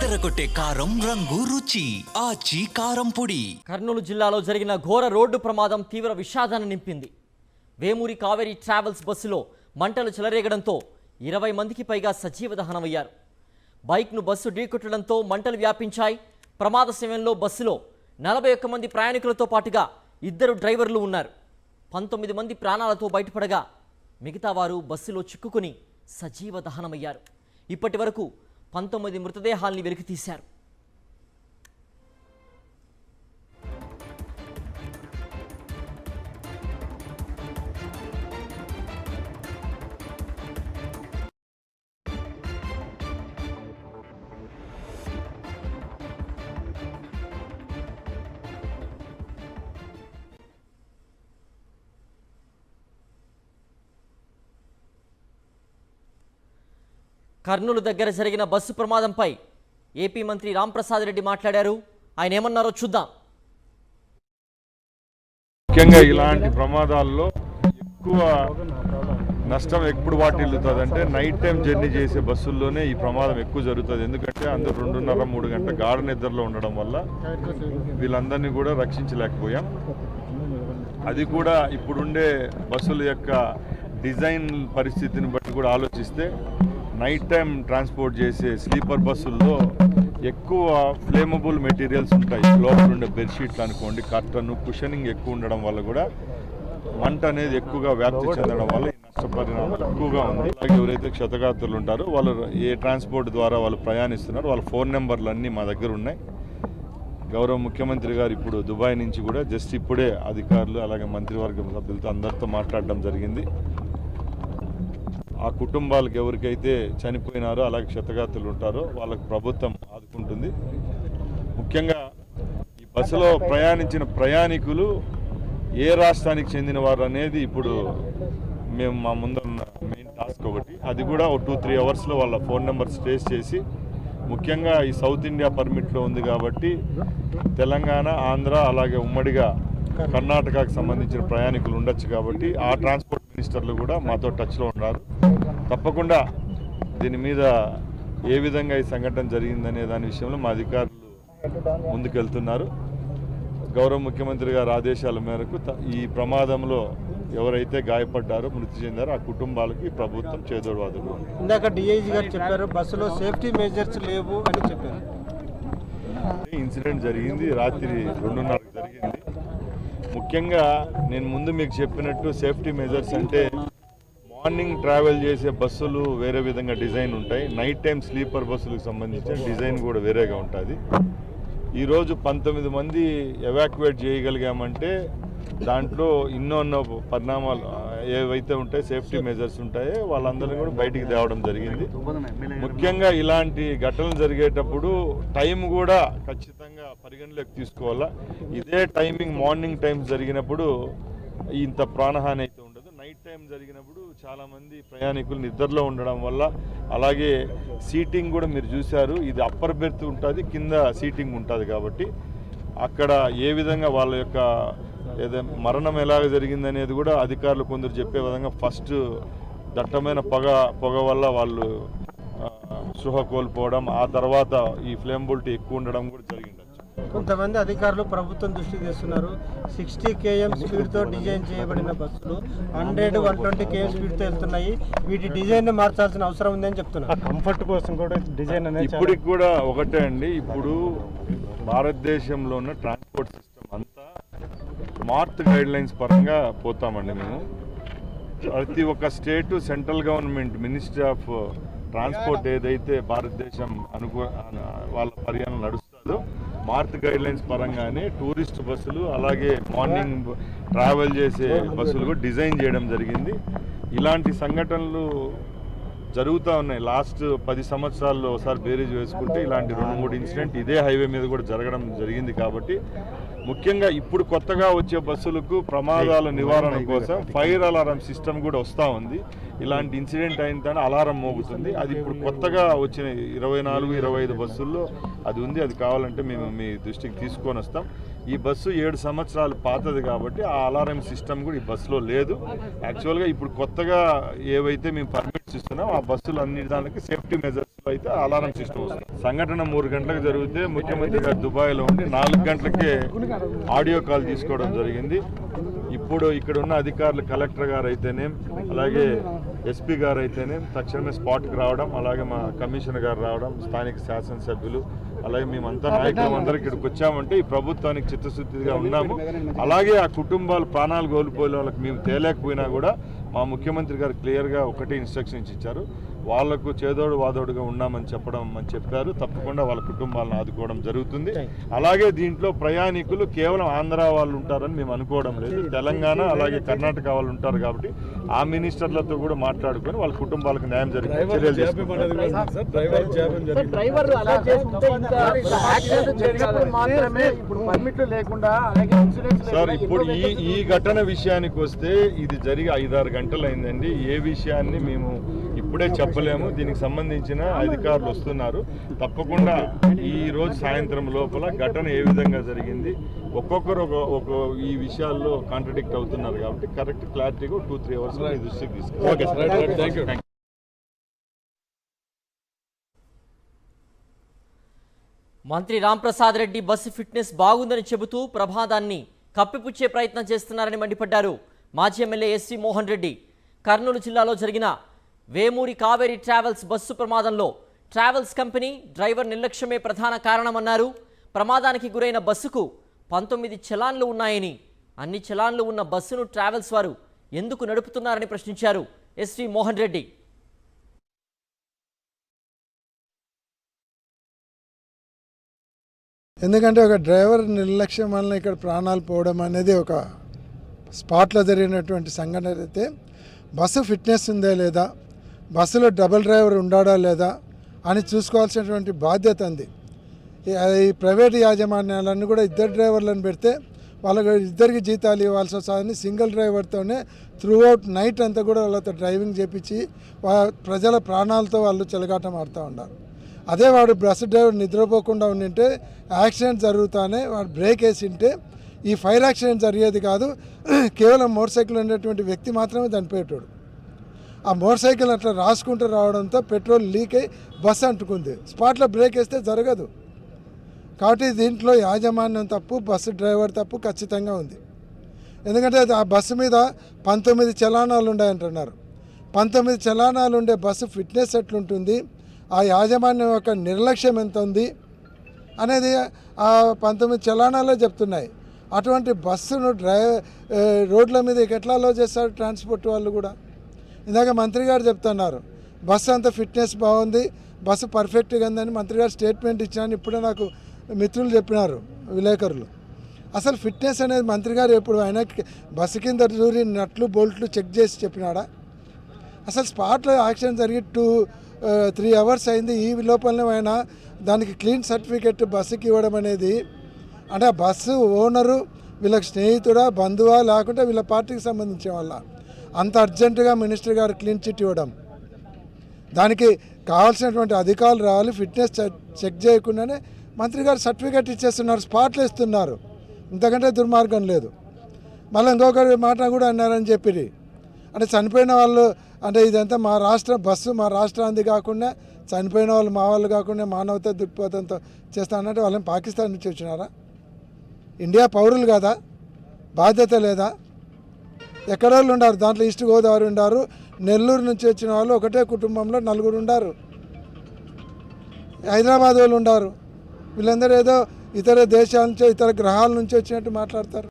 అదరగొట్టే కారం రంగు రుచి ఆచి కారం పొడి. కర్నూలు జిల్లాలో జరిగిన ఘోర రోడ్డు ప్రమాదం తీవ్ర విషాదాన్ని నింపింది. వేమూరి కావేరీ ట్రావెల్స్ బస్సులో మంటలు చెలరేగడంతో 20 మందికి పైగా సజీవ దహనమయ్యారు. బైక్ను బస్సు ఢీకొట్టడంతో మంటలు వ్యాపించాయి. ప్రమాద సమయంలో బస్సులో 41 మంది ప్రయాణికులతో పాటుగా 2 డ్రైవర్లు ఉన్నారు. 19 మంది ప్రాణాలతో బయటపడగా మిగతా వారు బస్సులో చిక్కుకుని సజీవ దహనమయ్యారు. ఇప్పటి వరకు 19 మృతదేహాల్ని వెలికితీశారు. కర్నూలు దగ్గర జరిగిన బస్సు ప్రమాదంపై ఏపీ మంత్రి రాంప్రసాద్ రెడ్డి మాట్లాడారు. ఆయన ఏమన్నారో చూద్దాం. ముఖ్యంగా ఇలాంటి ప్రమాదాల్లో ఎక్కువ నష్టం ఎప్పుడు వాటిల్లుతుంది అంటే నైట్ టైం జర్నీ చేసే బస్సుల్లోనే ఈ ప్రమాదం ఎక్కువ జరుగుతుంది. ఎందుకంటే అందరూ 2.5-3 గంటల గాఢ నిద్రలో ఉండడం వల్ల వీళ్ళందరినీ కూడా రక్షించలేకపోయాం. అది కూడా ఇప్పుడుండే బస్సుల యొక్క డిజైన్ పరిస్థితిని బట్టి కూడా ఆలోచిస్తే నైట్ టైం ట్రాన్స్పోర్ట్ చేసే స్లీపర్ బస్సుల్లో ఎక్కువ ఫ్లేమబుల్ మెటీరియల్స్ ఉంటాయి. లోపల ఉండే బెడ్షీట్లు అనుకోండి, కర్టన్, కుషనింగ్ ఎక్కువ ఉండడం వల్ల కూడా మంట అనేది ఎక్కువగా వ్యాప్తి చెందడం వల్ల ఈ నష్టపరిణామాలు ఎక్కువగా ఉంది. అలాగే ఎవరైతే క్షతగాత్రులు ఉంటారో వాళ్ళు ఏ ట్రాన్స్పోర్ట్ ద్వారా వాళ్ళు ప్రయాణిస్తున్నారో వాళ్ళ ఫోన్ నెంబర్లు అన్నీ మా దగ్గర ఉన్నాయి. గౌరవ ముఖ్యమంత్రి గారు ఇప్పుడు దుబాయ్ నుంచి కూడా జస్ట్ ఇప్పుడే అధికారులు అలాగే మంత్రివర్గం సభ్యులతో అందరితో మాట్లాడడం జరిగింది. ఆ కుటుంబాలకు ఎవరికైతే చనిపోయినారో అలాగే క్షతగాత్రులు ఉంటారో వాళ్ళకు ప్రభుత్వం ఆదుకుంటుంది. ముఖ్యంగా ఈ బస్సులో ప్రయాణించిన ప్రయాణికులు ఏ రాష్ట్రానికి చెందిన వారు అనేది ఇప్పుడు మేము మా ముందున్న మెయిన్ టాస్క్ ఒకటి. అది కూడా 2-3 అవర్స్లో వాళ్ళ ఫోన్ నెంబర్స్ ట్రేస్ చేసి, ముఖ్యంగా ఈ సౌత్ ఇండియా పర్మిట్లో ఉంది కాబట్టి తెలంగాణ, ఆంధ్ర అలాగే ఉమ్మడిగా కర్ణాటకకు సంబంధించిన ప్రయాణికులు ఉండొచ్చు కాబట్టి ఆ ట్రాన్స్పోర్ట్ మినిస్టర్లు కూడా మాతో టచ్లో ఉన్నారు. తప్పకుండా దీని మీద ఏ విధంగా ఈ సంఘటన జరిగిందనే దాని విషయంలో మా అధికారులు ముందుకెళ్తున్నారు. గౌరవ ముఖ్యమంత్రి గారి ఆదేశాల మేరకు ఈ ప్రమాదంలో ఎవరైతే గాయపడ్డారో, మృతి చెందారో ఆ కుటుంబాలకి ప్రభుత్వం చేదోడువాదులు. ఇందాక డిఐజీ గారు చెప్పారు బస్సులో సేఫ్టీ మెజర్స్ లేవు అని చెప్పారు. ఇన్సిడెంట్ జరిగింది రాత్రి 2:30కి జరిగింది. ముఖ్యంగా నేను ముందు మీకు చెప్పినట్టు సేఫ్టీ మెజర్స్ అంటే మార్నింగ్ ట్రావెల్ చేసే బస్సులు వేరే విధంగా డిజైన్ ఉంటాయి. నైట్ టైం స్లీపర్ బస్సులకు సంబంధించిన డిజైన్ కూడా వేరేగా ఉంటుంది. ఈరోజు 19 మంది ఎవాక్యువేట్ చేయగలిగామంటే దాంట్లో ఎన్నో పరిణామాలు ఏవైతే ఉంటాయో సేఫ్టీ మెజర్స్ ఉంటాయో వాళ్ళందరినీ కూడా బయటికి తేవడం జరిగింది. ముఖ్యంగా ఇలాంటి ఘటనలు జరిగేటప్పుడు టైం కూడా ఖచ్చితంగా పరిగణలోకి తీసుకోవాలా. ఇదే టైమింగ్ మార్నింగ్ టైమ్స్ జరిగినప్పుడు ఇంత ప్రాణహాని అయితే ఉండదు. నైట్ టైం జరిగినప్పుడు చాలామంది ప్రయాణికులు నిద్రలో ఉండడం వల్ల, అలాగే సీటింగ్ కూడా మీరు చూశారు, ఇది అప్పర్ బెర్త్ ఉంటుంది, కింద సీటింగ్ ఉంటుంది కాబట్టి అక్కడ ఏ విధంగా వాళ్ళ యొక్క మరణం ఎలాగ జరిగిందనేది కూడా అధికారులు కొందరు చెప్పే విధంగా ఫస్ట్ దట్టమైన పొగ వల్ల వాళ్ళు స్పృహ కోల్పోవడం, ఆ తర్వాత ఈ ఫ్లేమబిలిటీ ఎక్కువ ఉండడం కూడా జరిగిండొచ్చు. కొంతమంది అధికారులు ప్రభుత్వం దృష్టి తెస్తున్నారు. 60 km స్పీడ్తో డిజైన్ చేయబడిన బస్సులు 100-120 km స్పీడ్తో వెళ్తున్నాయి. వీటి డిజైన్ మార్చాల్సిన అవసరం ఉందని చెప్తున్నారు. కంఫర్ట్ కోసం కూడా డిజైన్ అనేది ఇప్పటికి కూడా ఒకటే అండి. ఇప్పుడు భారతదేశంలో ఉన్న ట్రాన్స్పోర్ట్ సిస్టమ్ అంతా స్మార్ట్ గైడ్ లైన్స్ పరంగా పోతామండి. మేము ప్రతి ఒక్క state, central government, ministry of transport ఏదైతే భారతదేశం వాళ్ళ పర్యాణం నడుస్తుందో స్మార్ట్ గైడ్ లైన్స్ పరంగానే టూరిస్ట్ బస్సులు అలాగే మార్నింగ్ ట్రావెల్ చేసే బస్సులు కూడా డిజైన్ చేయడం జరిగింది. ఇలాంటి సంఘటనలు జరుగుతూ ఉన్నాయి. లాస్ట్ 10 సంవత్సరాల్లో ఒకసారి బేరీజ్ వేసుకుంటే ఇలాంటి 2-3 ఇన్సిడెంట్ ఇదే హైవే మీద కూడా జరగడం జరిగింది. కాబట్టి ముఖ్యంగా ఇప్పుడు కొత్తగా వచ్చే బస్సులకు ప్రమాదాల నివారణ కోసం ఫైర్ అలారం సిస్టమ్ కూడా వస్తూ ఉంది. ఇలాంటి ఇన్సిడెంట్ అయిన తర్వాత అలారం మోగుతుంది. అది ఇప్పుడు కొత్తగా వచ్చిన 24-25 బస్సుల్లో అది ఉంది. అది కావాలంటే మేము మీ దృష్టికి తీసుకొని వస్తాం. ఈ బస్సు 7 సంవత్సరాలు పాతది కాబట్టి ఆ అలారం సిస్టమ్ కూడా ఈ బస్సులో లేదు. యాక్చువల్గా ఇప్పుడు కొత్తగా ఏవైతే మేము పర్మిట్స్ ఇస్తున్నాం ఆ బస్సులు అన్ని దానికి సేఫ్టీ మెజర్స్లో అయితే అలారం సిస్టమ్ వస్తుంది. సంఘటన 3 గంటలకు జరిగితే ముఖ్యమంత్రి గారు దుబాయ్లో ఉండి 4 గంటలకే ఆడియో కాల్ తీసుకోవడం జరిగింది. ఇప్పుడు ఇక్కడ ఉన్న అధికారులు కలెక్టర్ గారు అయితేనే అలాగే ఎస్పీ గారు అయితేనే తక్షణమే స్పాట్కి రావడం, అలాగే మా కమిషనర్ గారు రావడం, స్థానిక శాసనసభ్యులు, అలాగే మేమంతా నాయకులు అందరూ ఇక్కడికి వచ్చామంటే ఈ ప్రభుత్వానికి చిత్తశుద్ధిగా ఉన్నాము. అలాగే ఆ కుటుంబాలు ప్రాణాలు కోల్పోయే వాళ్ళకి మేము తేలేకపోయినా కూడా మా ముఖ్యమంత్రి గారు క్లియర్గా ఒకటే ఇన్స్ట్రక్షన్స్ ఇచ్చారు, వాళ్లకు చేదోడు వాదోడుగా ఉన్నామని చెప్పారు. తప్పకుండా వాళ్ళ కుటుంబాలను ఆదుకోవడం జరుగుతుంది. అలాగే దీంట్లో ప్రయాణికులు కేవలం ఆంధ్ర వాళ్ళు ఉంటారని మేము అనుకోవడం లేదు. తెలంగాణ అలాగే కర్ణాటక వాళ్ళు ఉంటారు కాబట్టి ఆ మినిస్టర్లతో కూడా మాట్లాడుకొని వాళ్ళ కుటుంబాలకు న్యాయం జరిగే చర్యలు చేసుకుంటారు. సార్ ఇప్పుడు ఈ ఘటన విషయానికి వస్తే ఇది జరిగి 5-6 గంటలు అయిందండి. ఏ విషయాన్ని మేము ఇప్పుడే చెప్పలేము. దీనికి సంబంధించిన అధికారులు వస్తున్నారు. తప్పకుండా ఈ రోజు సాయంత్రం లోపల ఘటన ఏ విధంగా జరిగింది, ఒక్కొక్కరు ఒక ఈ విషయాల్లో కాంట్రడిక్ట్ అవుతున్నారు కాబట్టి కరెక్ట్ క్లారిటీగా 2-3 అవర్స్ మీ దృష్టికి తీసుకుంటాం. మంత్రి రాంప్రసాద్ రెడ్డి బస్సు ఫిట్నెస్ బాగుందని చెబుతూ ప్రమాదాన్ని కప్పిపుచ్చే ప్రయత్నం చేస్తున్నారని మండిపడ్డారు మాజీ ఎమ్మెల్యే ఎస్వి మోహన్ రెడ్డి. కర్నూలు జిల్లాలో జరిగిన వేమూరి కావేరీ ట్రావెల్స్ బస్సు ప్రమాదంలో ట్రావెల్స్ కంపెనీ డ్రైవర్ నిర్లక్ష్యమే ప్రధాన కారణమన్నారు. ప్రమాదానికి గురైన బస్సుకు 19 చలాన్లు ఉన్నాయని, అన్ని చలాన్లు ఉన్న బస్సును ట్రావెల్స్ వారు ఎందుకు నడుపుతున్నారని ప్రశ్నించారు ఎస్వి మోహన్ రెడ్డి. ఎందుకంటే ఒక డ్రైవర్ నిర్లక్ష్యం వలన ఇక్కడ ప్రాణాలు పోవడం అనేది ఒక స్పాట్లో జరిగినటువంటి సంఘటన అయితే బస్సు ఫిట్నెస్ ఉందా లేదా, బస్సులో డబుల్ డ్రైవర్ ఉండాడా లేదా అని చూసుకోవాల్సినటువంటి బాధ్యత ఉంది. ఈ ప్రైవేట్ యాజమాన్యాలన్నీ కూడా 2 డ్రైవర్లను పెడితే వాళ్ళకి 2కి జీతాలు ఇవ్వాల్సి వస్తుందని సింగిల్ డ్రైవర్తోనే త్రూఅవుట్ నైట్ అంతా కూడా వాళ్ళతో డ్రైవింగ్ చేపించి ప్రజల ప్రాణాలతో వాళ్ళు చెలగాటం ఆడుతూ ఉన్నారు. అదే వాడు బస్సు డ్రైవర్ నిద్రపోకుండా ఉండింటే యాక్సిడెంట్ జరుగుతానే వాడు బ్రేక్ వేసింటే ఈ ఫైర్ యాక్సిడెంట్ జరిగేది కాదు. కేవలం మోటార్ సైకిల్ ఉండేటువంటి వ్యక్తి మాత్రమే చనిపోయేటోడు. ఆ మోటార్ సైకిల్ అట్లా రాసుకుంటూ రావడంతో పెట్రోల్ లీక్ అయ్యి బస్సు అంటుకుంది. స్పాట్లో బ్రేక్ వేస్తే జరగదు. కాబట్టి దీంట్లో యాజమాన్యం తప్పు, బస్సు డ్రైవర్ తప్పు ఖచ్చితంగా ఉంది. ఎందుకంటే ఆ బస్సు మీద 19 చలానాలు ఉన్నాయంటున్నారు. 19 చలానాలు ఉండే బస్సు ఫిట్నెస్ ఎట్లుంటుంది, ఆ యాజమాన్యం యొక్క నిర్లక్ష్యం ఎంత ఉంది అనేది ఆ 19 చలానాలే చెప్తున్నాయి. అటువంటి బస్సును రోడ్ల మీద ఎట్లా అలో చేస్తారు ట్రాన్స్పోర్ట్ వాళ్ళు కూడా. ఇందాక మంత్రి గారు చెప్తున్నారు బస్సు అంత ఫిట్నెస్ బాగుంది, బస్సు పర్ఫెక్ట్గా ఉందని మంత్రి గారు స్టేట్మెంట్ ఇచ్చాను. ఇప్పుడే నాకు మిత్రులు చెప్పినారు, విలేకరులు. అసలు ఫిట్నెస్ అనేది మంత్రి గారు ఎప్పుడు ఆయన బస్సు కింద దూరి నట్లు బోల్ట్లు చెక్ చేసి చెప్పినాడా? అసలు స్పాట్లో యాక్సిడెంట్ జరిగి 2-3 అవర్స్ అయింది. ఈ లోపలనే ఆయన దానికి క్లీన్ సర్టిఫికెట్ బస్సుకి ఇవ్వడం అనేది, అంటే ఆ బస్సు ఓనరు వీళ్ళకి స్నేహితుడా, బంధువా, లేకుంటే వీళ్ళ పార్టీకి సంబంధించిన వాళ్ళ అంత అర్జెంటుగా మినిస్టర్ గారు క్లీన్ చిట్ ఇవ్వడం, దానికి కావాల్సినటువంటి అధికారులు రావాలి. ఫిట్నెస్ చెక్ చేయకుండానే మంత్రి గారు సర్టిఫికెట్ ఇచ్చేస్తున్నారు, స్పాట్లో ఇస్తున్నారు. ఇంతకంటే దుర్మార్గం లేదు. మళ్ళీ ఇంకొకరి మాట కూడా అన్నారని చెప్పి, అంటే చనిపోయిన వాళ్ళు, అంటే ఇదంతా మా రాష్ట్ర బస్సు మా రాష్ట్రానికి కాకుండా చనిపోయిన వాళ్ళు మా వాళ్ళు కాకుండా మానవతా దృక్పథంతో చేస్తా అన్నట్టు వాళ్ళని పాకిస్తాన్ నుంచి వచ్చినారా? ఇండియా పౌరులు కదా, బాధ్యత లేదా? ఎక్కడోళ్ళు ఉండారు, దాంట్లో ఈస్ట్ గోదావరి ఉండారు, నెల్లూరు నుంచి వచ్చిన వాళ్ళు ఒకటే కుటుంబంలో 4 ఉండారు, హైదరాబాద్ వాళ్ళు ఉండారు. వీళ్ళందరూ ఏదో ఇతర దేశాల నుంచో ఇతర గ్రహాల నుంచి వచ్చినట్టు మాట్లాడతారు.